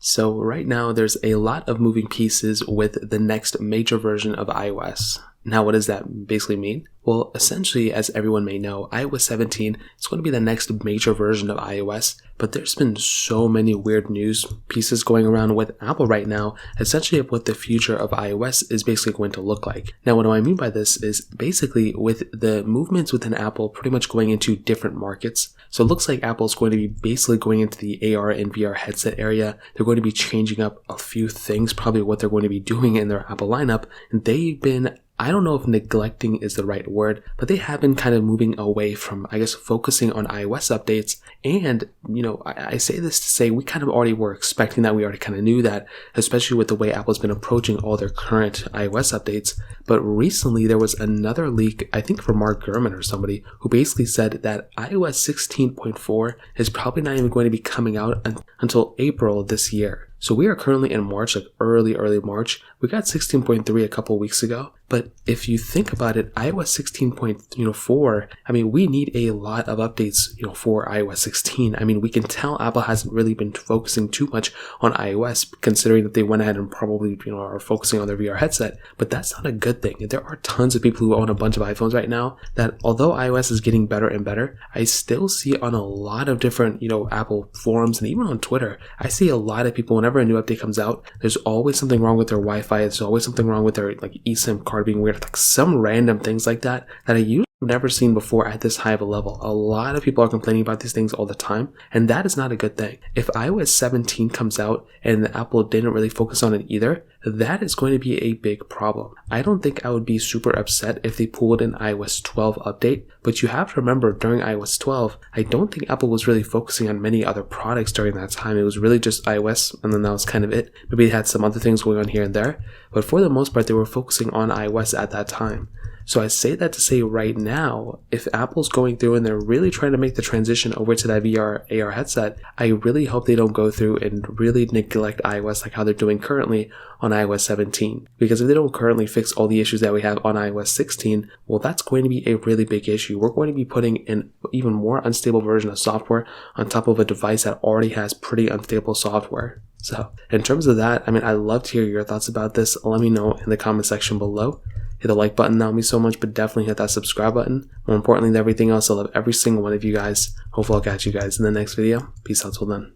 So right now there's a lot of moving pieces with the next major version of iOS. Now what does that basically mean? Well, essentially, as everyone may know, iOS 17 is going to be the next major version of iOS, but there's been so many weird news pieces going around with Apple right now, essentially of what the future of iOS is basically going to look like. Now what do I mean by this is basically with the movements within Apple pretty much going into different markets. So it looks like Apple's going to be basically going into the AR and VR headset area. They're going to be changing up a few things, probably what they're going to be doing in their Apple lineup. And they've been, I don't know if neglecting is the right word, but they have been kind of moving away from, I guess, focusing on iOS updates. And, I say this to say we kind of already were expecting that. We already kind of knew that, especially with the way Apple's been approaching all their current iOS updates. But recently there was another leak, I think from Mark Gurman or somebody, who basically said that iOS 16.4 is probably not even going to be coming out until April this year. So we are currently in March, like early March. We got 16.3 a couple weeks ago. But if you think about it, iOS 16.4, I mean, we need a lot of updates, for iOS 16. I mean, we can tell Apple hasn't really been focusing too much on iOS, considering that they went ahead and probably, are focusing on their VR headset. But that's not a good thing. There are tons of people who own a bunch of iPhones right now that, although iOS is getting better and better, I still see on a lot of different, Apple forums and even on Twitter, I see a lot of people, whenever a new update comes out, there's always something wrong with their Wi-Fi. There's always something wrong with their eSIM card being weird, some random things like that I usually never seen before at this high of a level. A lot of people are complaining about these things all the time, and that is not a good thing. If iOS 17 comes out and Apple didn't really focus on it either, that is going to be a big problem. I don't think I would be super upset if they pulled an iOS 12 update, but you have to remember during iOS 12, I don't think Apple was really focusing on many other products during that time. It was really just iOS, and then that was kind of it. Maybe they had some other things going on here and there, but for the most part, they were focusing on iOS at that time. So I say that to say right now, if Apple's going through and they're really trying to make the transition over to that VR AR headset, I really hope they don't go through and really neglect iOS like how they're doing currently on iOS 17. Because if they don't currently fix all the issues that we have on iOS 16, well, that's going to be a really big issue. We're going to be putting an even more unstable version of software on top of a device that already has pretty unstable software. So in terms of that, I mean, I'd love to hear your thoughts about this. Let me know in the comment section below. Hit the like button, that would mean so much, but definitely hit that subscribe button. More importantly than everything else, I love every single one of you guys. Hopefully I'll catch you guys in the next video. Peace out till then.